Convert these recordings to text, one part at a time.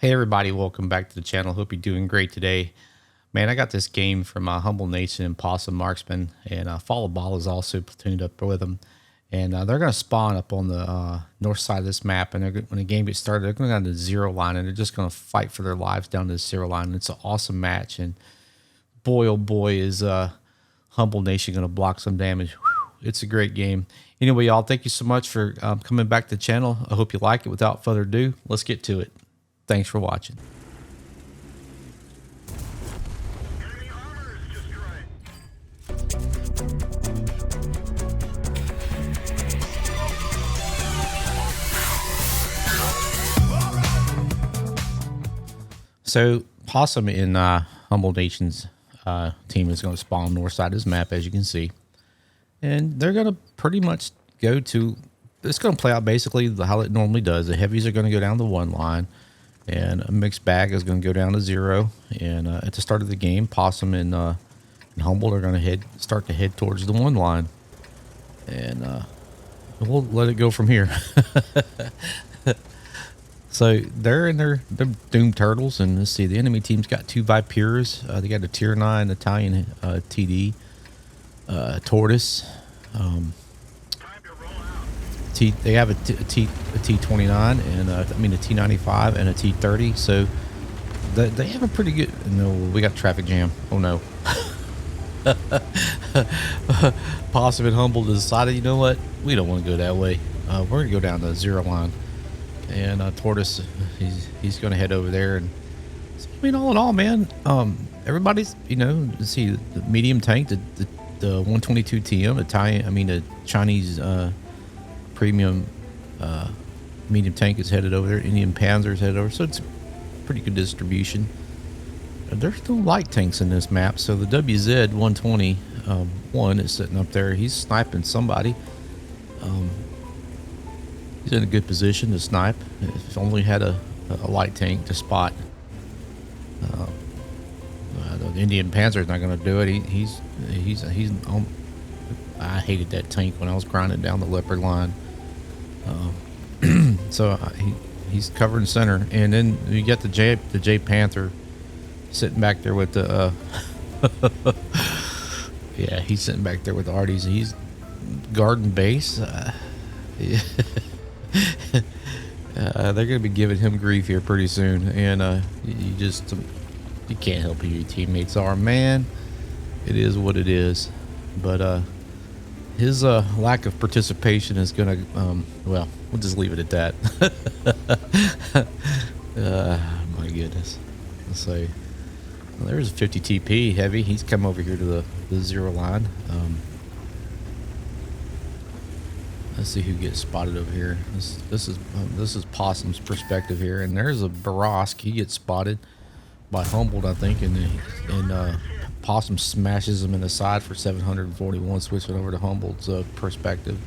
Hey everybody, welcome back to the channel. Hope you're doing great today. Man, I got this game from HumboldtNation and Possum Marksman, and Faugh is also platooned up with them. And they're going to spawn up on the north side of this map, and when the game gets started, they're going down to the zero line, and they're just going to fight for their lives down to the zero line. And it's an awesome match, and boy, oh boy, is HumboldtNation going to block some damage. Whew, it's a great game. Anyway, y'all, thank you so much for coming back to the channel. I hope you like it. Without further ado, let's get to it. Thanks for watching. Enemy armor is destroyed. So Possum in HumboldtNation's team is going to spawn north side of this map, as you can see, and they're going to pretty much go to. It's going to play out basically how it normally does. The heavies are going to go down the one line, and a mixed bag is going to go down to zero. And at the start of the game, Possum and Humboldt are going to start to head towards the one line, and we'll let it go from here. So they're in their Doom Turtles, and let's see, the enemy team's got two Vipers. They got a Tier 9 Italian TD Tortoise. They have a T29 and a T95 and a T30. So they have a pretty good. No, we got a traffic jam. Oh no. Possum and Humboldt decided, you know what? We don't want to go that way. We're gonna go down the zero line. And Tortoise, he's going to head over there. And so, I mean, all in all, man, everybody's, let's see, the medium tank, the 122 TM, the Chinese premium medium tank is headed over there. Indian Panzer is headed over, so it's a pretty good distribution. There's no light tanks in this map, so the WZ 120 one is sitting up there. He's sniping somebody. He's in a good position to snipe. If only had a light tank to spot. The Indian Panzer is not going to do it. He's I hated that tank when I was grinding down the leopard line. So he's covering center, and then you get the J Panther sitting back there with the yeah, he's sitting back there with the Arties. He's guarding base. Yeah. They're going to be giving him grief here pretty soon, and you can't help who your teammates are, man. It is what it is. But his lack of participation is going to, well, we'll just leave it at that. My goodness. Let's see. Well, there's a 50 TP heavy. He's come over here to the zero line. Let's see who gets spotted over here. This is Possum's perspective here, and there's a Barask. He gets spotted by Humboldt, I think, and Possum smashes him in the side for 741, switching over to Humboldt's perspective.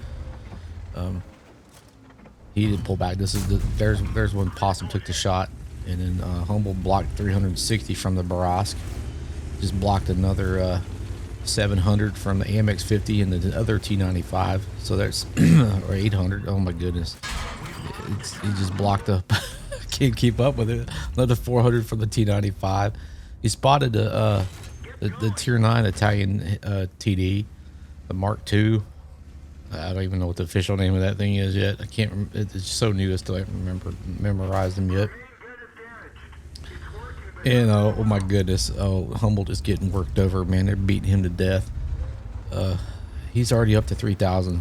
He didn't pull back. There's when Possum took the shot, and then Humboldt blocked 360 from the Barask. Just blocked another 700 from the AMX 50 and the other T95, so that's or 800. Oh my goodness, he just blocked up. Can't keep up with it. Another 400 from the T95. He spotted the Tier 9 Italian TD, the Mark II. I don't even know what the official name of that thing is yet. I can't. It's so new, I still haven't memorized them yet. And oh my goodness, Humboldt is getting worked over, man. They're beating him to death. He's already up to 3,000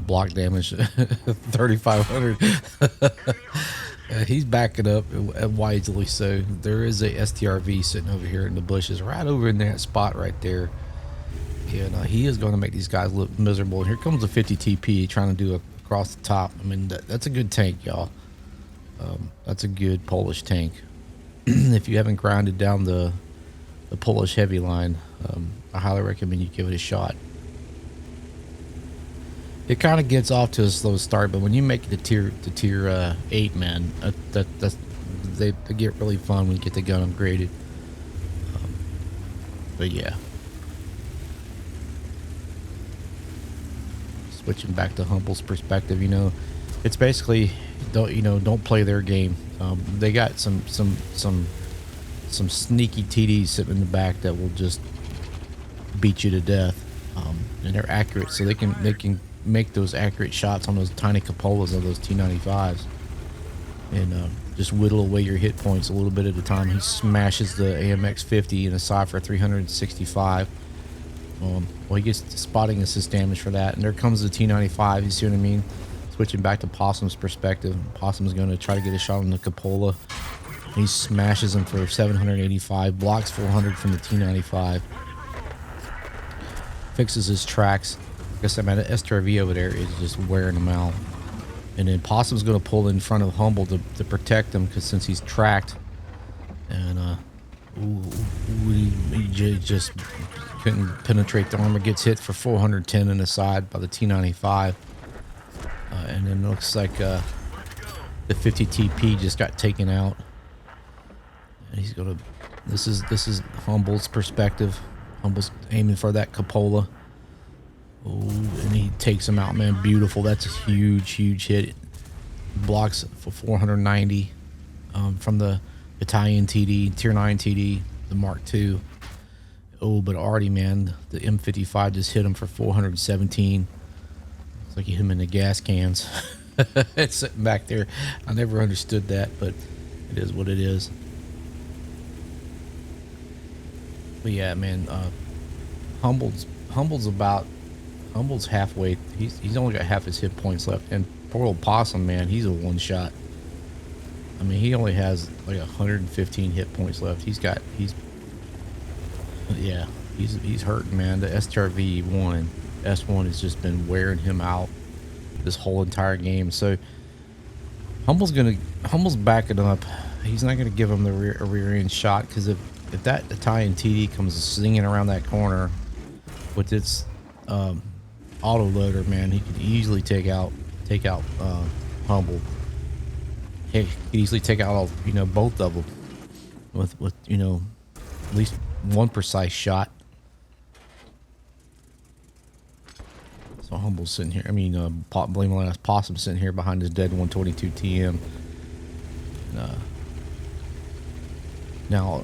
block damage, 3,500. He's backing up wisely. So there is a STRV sitting over here in the bushes, right over in that spot right there. And he is going to make these guys look miserable. And here comes a 50 TP trying to do across the top. I mean, that's a good tank, y'all. That's a good Polish tank. If you haven't grinded down the Polish heavy line, I highly recommend you give it a shot. It kind of gets off to a slow start, but when you make it to tier 8, man, they get really fun when you get the gun upgraded. But yeah, switching back to Humboldt's perspective, it's basically don't play their game. They got some sneaky TDs sitting in the back that will just beat you to death, and they're accurate, so they can make those accurate shots on those tiny cupolas of those T95s, and just whittle away your hit points a little bit at a time. He smashes the AMX 50 in a cipher 365. Well, he gets spotting assist damage for that, and there comes the T95. You see what I mean? Switching back to Possum's perspective, Possum's going to try to get a shot on the cupola. He smashes him for 785, blocks 400 from the T95, fixes his tracks. Like I said, man, the STRV over there is just wearing him out. And then Possum's going to pull in front of Humboldt to protect him, because since he's tracked, and he just couldn't penetrate the armor, gets hit for 410 in the side by the T95. And then it looks like the 50 TP just got taken out. And he's gonna. This is Humboldt's perspective. Humboldt's aiming for that cupola. Oh, and he takes him out, man. Beautiful. That's a huge hit. Blocks for 490 from the Italian TD, Tier 9 TD, the Mark II. Oh, but already, man, the M55 just hit him for 417. It's like he hit him in the gas cans. It's sitting back there. I never understood that, but it is what it is. But yeah, man, Humboldt's halfway. He's only got half his hit points left, and poor old Possum, man, he's a one shot. I mean, he only has like 115 hit points left. He's hurting, man. The STRV S1 has just been wearing him out this whole entire game. So Humboldt's backing up. He's not gonna give him the rear end shot, because if that Italian TD comes singing around that corner with its auto loader, man, he could easily take out Humboldt. He could easily take out all, both of them with at least one precise shot. So Humboldt's sitting here. I mean, blame the last Possum sitting here behind his dead 122 TM. Now,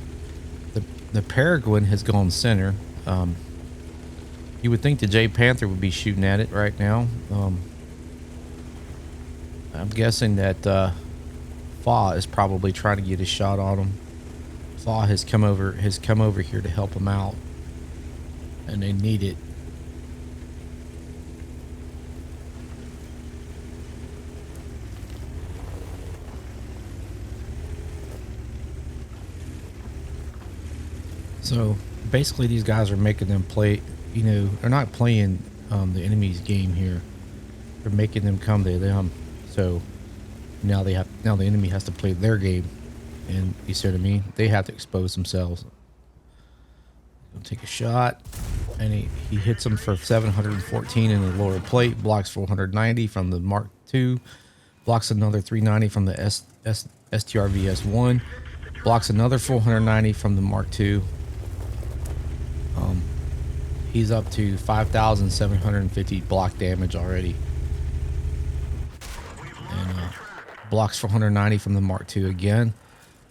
the Peregrine has gone center. You would think the J Panther would be shooting at it right now. I'm guessing that Faugh is probably trying to get a shot on him. Faugh has come over here to help him out, and they need it. So basically, these guys are making them play. They're not playing the enemy's game here. They're making them come to them. So now the enemy has to play their game, and you see what I mean? They have to expose themselves. He'll take a shot, and he hits them for 714 in the lower plate. Blocks 490 from the Mark II. Blocks another 390 from the STRV-S1. Blocks another 490 from the Mark II. He's up to 5,750 block damage already. And blocks 490 from the Mark II again.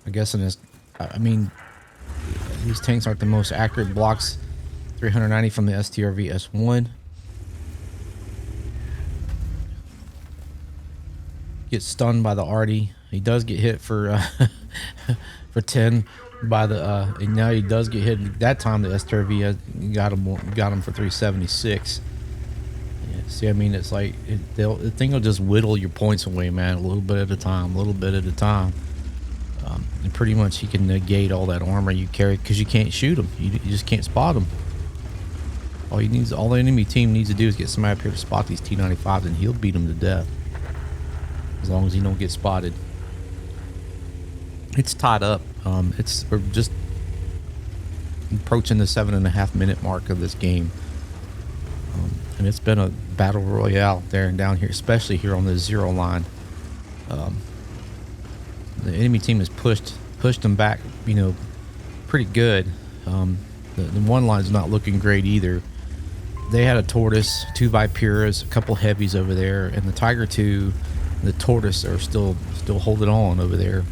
I guess these tanks aren't the most accurate blocks. 390 from the STRV-S1. Gets stunned by the Arty. He does get hit for 10 by the and now he does get hit. That time the STRV got him for 376. Yeah, see, I mean, it's like the thing will just whittle your points away, man, a little bit at a time, and pretty much he can negate all that armor you carry, because you can't shoot him. You just can't spot him. All the enemy team needs to do is get somebody up here to spot these T95s, and he'll beat them to death, as long as he don't get spotted. It's tied up. We're just approaching the 7.5 minute mark of this game, and it's been a battle royale there and down here, especially here on the 0 line. The enemy team has pushed them back, pretty good. The 1 line's not looking great either. They had a Tortoise, 2 Viperas, a couple heavies over there, and the Tiger 2 The tortoise are still holding on over there.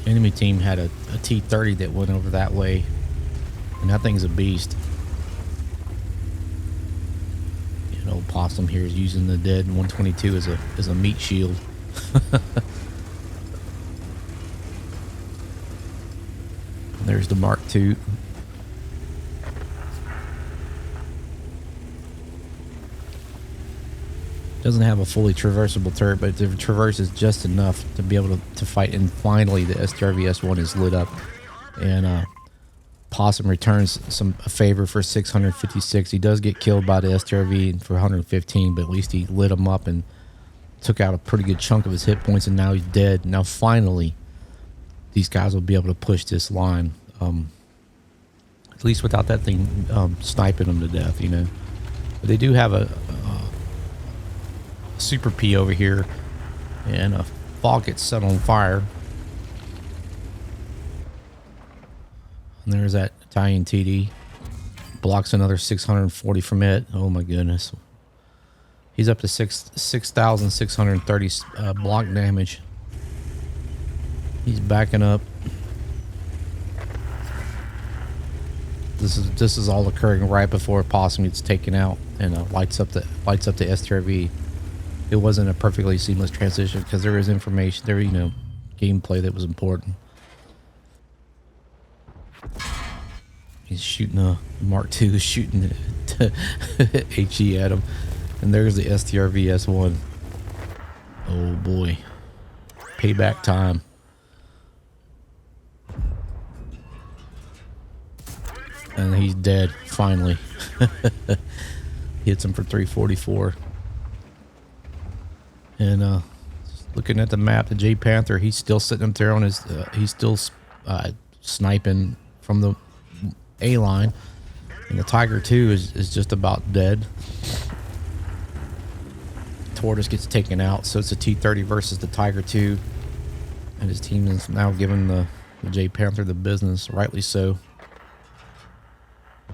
Enemy team had a T-30 that went over that way, and that thing's a beast. You know, Possum here is using the dead 122 as a meat shield. There's the Mark II. Doesn't have a fully traversable turret, but it traverses just enough to be able to fight. And finally, the STRV-S1 is lit up, and Possum returns a favor for 656. He does get killed by the STRV for 115, but at least he lit him up and took out a pretty good chunk of his hit points, and now he's dead. Now finally, these guys will be able to push this line, at least without that thing sniping them to death, you know. But they do have a Super P over here, and a Faugh gets set on fire. And there's that Italian TD. Blocks another 640 from it. Oh my goodness. He's up to 6,630 block damage. He's backing up. This is all occurring right before Possum gets taken out and lights up the STRV. It wasn't a perfectly seamless transition because there is information there, you know, gameplay that was important. He's shooting a Mark II, is shooting HE at him, and there's the STRV-S1. Oh boy, payback time. And he's dead finally. Hits him for 344. And looking at the map, the J Panther, he's still sitting up there on his. He's still sniping from the A line, and the Tiger 2 is just about dead. Tortoise gets taken out, so it's a T-30 versus the Tiger 2, and his team is now giving the J Panther the business, rightly so.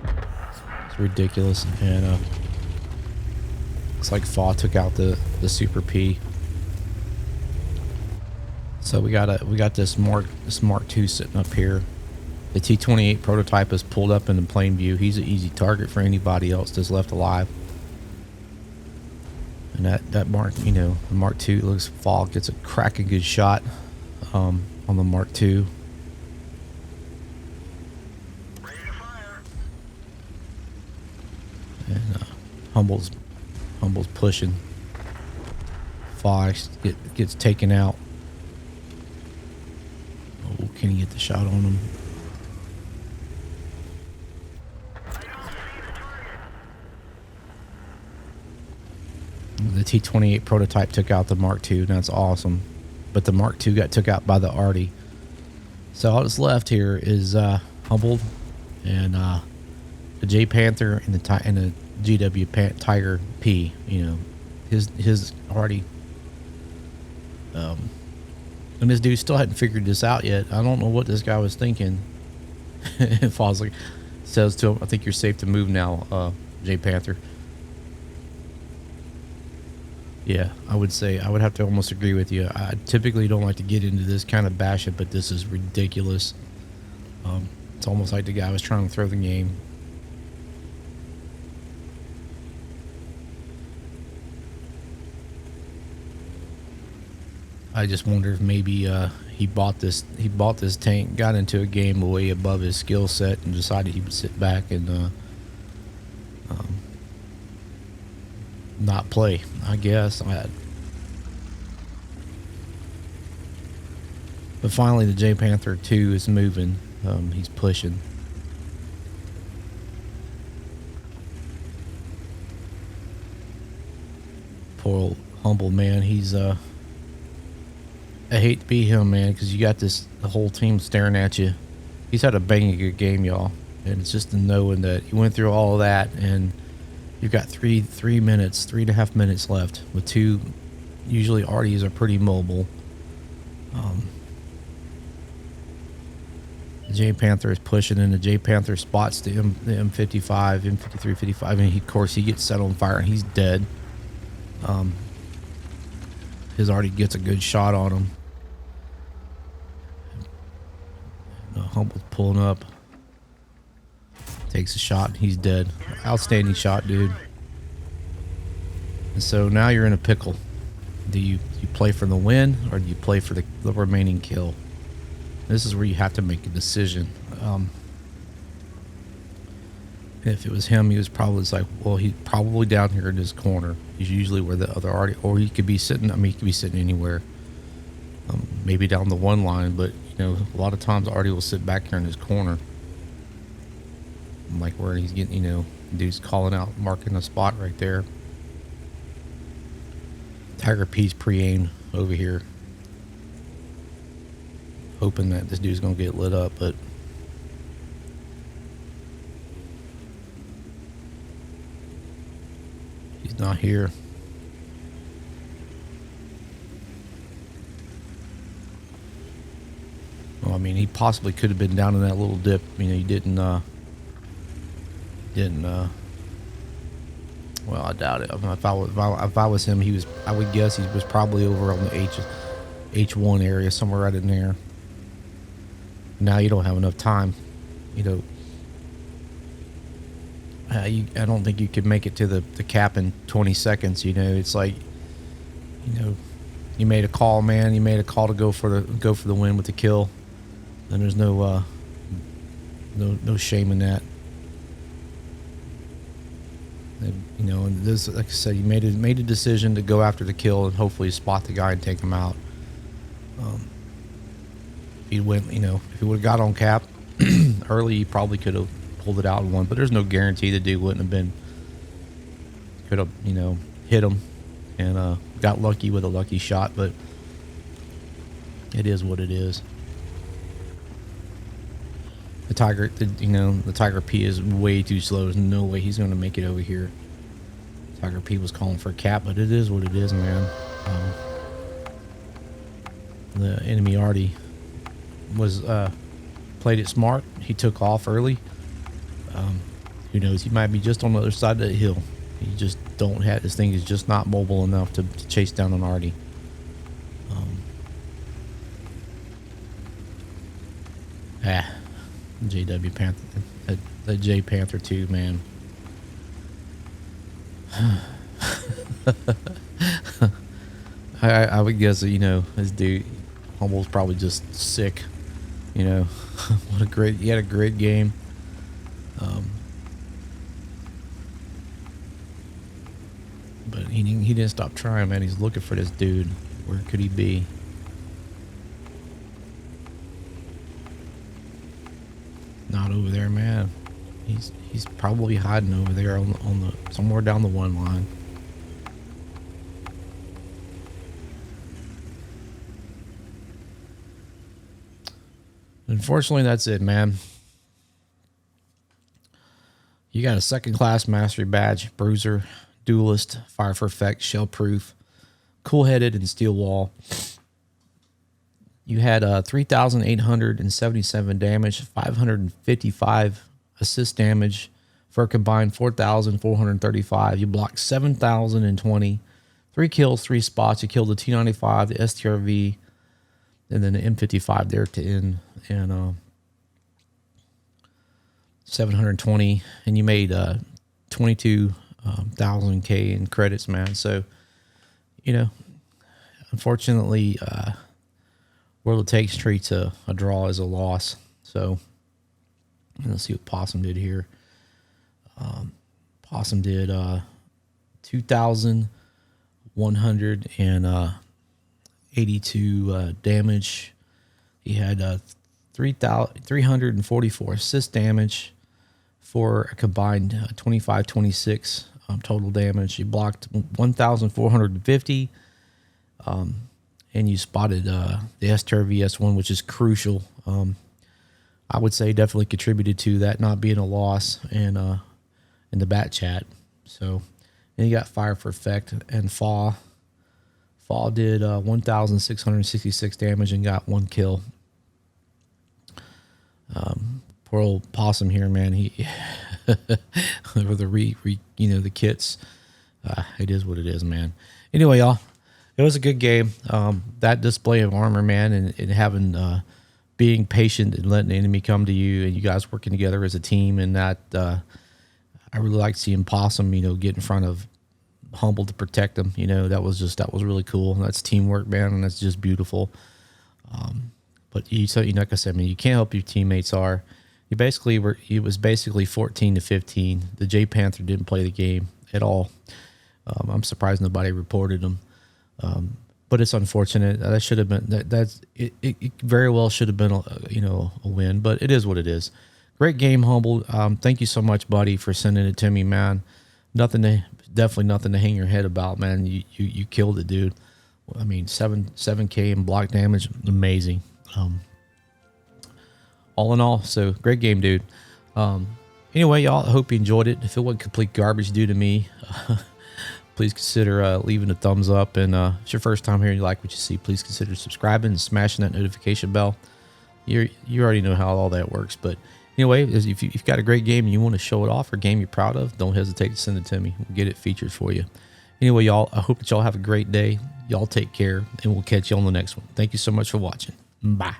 It's ridiculous, and looks like Faugh took out the Super P. So we got this Mark II sitting up here. The T-28 prototype is pulled up in the plain view. He's an easy target for anybody else that's left alive. And that Mark, you know, the Mark II looks. Faugh gets a cracking good shot on the Mark II. Ready to fire. And Humboldt's pushing. Faugh gets taken out. Oh, can he get the shot on him? The T-28 prototype took out the Mark II. That's awesome. But the Mark II got took out by the Arty. So all that's left here is Humboldt and the J Panther and the GW Tiger P. You know, his Arty. And this dude still hadn't figured this out yet. I don't know what this guy was thinking. And Faugh's like, says to him, "I think you're safe to move now, J Panther." Yeah, I would have to almost agree with you. I typically don't like to get into this kind of bash it, but this is ridiculous. It's almost like the guy was trying to throw the game. I just wonder if maybe he bought this tank, got into a game way above his skill set, and decided he would sit back and not play, I guess. But finally, the J Panther 2 is moving. He's pushing. Poor old Humboldt, man. He's I hate to be him, man, because you got the whole team staring at you. He's had a banging good game, y'all, and it's just the knowing that you went through all of that and you've got 3.5 minutes left with two. Usually Arties are pretty mobile. J Panther is pushing, and the J Panther spots the M55, M53, 55, and of course he gets set on fire and he's dead. His already gets a good shot on him. Humboldt's pulling up, takes a shot, and he's dead. Outstanding shot, dude. And so now you're in a pickle. Do you play for the win, or do you play for the remaining kill? This is where you have to make a decision. If it was him, he was probably like, well, he's probably down here in this corner. He's usually where the other arty, or he could be sitting. I mean, he could be sitting anywhere. Maybe down the one line, but you know, a lot of times arty will sit back here in this corner, like where he's getting, you know, dude's calling out, marking a spot right there. Tiger P's pre-aimed over here, hoping that this dude's gonna get lit up, but he's not here. Well, I mean, he possibly could have been down in that little dip. You know, he didn't. Well, I doubt it. I mean, if I was him, he was. I would guess he was probably over on the H1 area, somewhere right in there. Now you don't have enough time. You know, I don't think you could make it to the cap in 20 seconds. You know, it's like, you know, you made a call, man. You made a call to go for the win with the kill, and there's no shame in that. You know, and this, like I said, you made a decision to go after the kill and hopefully spot the guy and take him out. If he went, you know, if he would have got on cap early, he probably could have pulled it out and won. But there's no guarantee the dude wouldn't have been. Could have, you know, hit him and got lucky with a lucky shot. But it is what it is. The Tiger P is way too slow. There's no way he's going to make it over here. Tiger P was calling for a cap, but it is what it is, man. The enemy already was played it smart. He took off early. Who knows? He might be just on the other side of the hill. He just don't have, this thing is just not mobile enough to chase down an arty. JW Panther, that J Panther 2, man. I would guess that, you know, this dude Humboldt's probably just sick. You know, he had a great game. But he didn't stop trying, man. He's looking for this dude. Where could he be? Not over there, man. He's probably hiding over there on the somewhere down the one line. Unfortunately, that's it, man. You got a second class mastery badge, bruiser, duelist, fire for effect, shell proof, cool headed, and steel wall. You had 3,877 damage, 555 assist damage for a combined 4,435. You blocked 7,020, 3 kills, 3 spots. You killed the T95, the STRV, and then the M55 there to end, and 720, and you made 22,000 K in credits, man. So, you know, unfortunately, World of Takes treats a draw as a loss. So let's see what Possum did here. Possum did 2,182 damage. He had 344 assist damage for a combined 2526 total damage. He blocked 1,450. And you spotted the STRVS1, which is crucial. I would say definitely contributed to that not being a loss in the bat chat. So, and you got fire for effect and Faugh. Faugh did 1,666 damage and got 1 kill. Poor old Possum here, man. He with the the kits. It is what it is, man. Anyway, y'all, it was a good game. That display of armor, man, and having being patient and letting the enemy come to you, and you guys working together as a team, and that I really like seeing Possum, get in front of Humboldt to protect them. That was really cool. That's teamwork, man, and that's just beautiful. But like I said, man, you can't help your teammates are. It was basically 14-15. The J Panther didn't play the game at all. I'm surprised nobody reported them. But it's unfortunate. That should have been it very well should have been a win, but it is what it is. Great game, Humboldt. Thank you so much, buddy, for sending it to me, man. Definitely nothing to hang your head about, man. You killed it, dude. I mean, 7K in block damage, amazing. All in all, so great game, dude. Anyway, y'all, I hope you enjoyed it. If it wasn't complete garbage due to me, please consider leaving a thumbs up. And if it's your first time here and you like what you see, please consider subscribing and smashing that notification bell. You already know how all that works. But anyway, if you've got a great game and you want to show it off or a game you're proud of, don't hesitate to send it to me. We'll get it featured for you. Anyway, y'all, I hope that y'all have a great day. Y'all take care, and we'll catch you on the next one. Thank you so much for watching. Bye.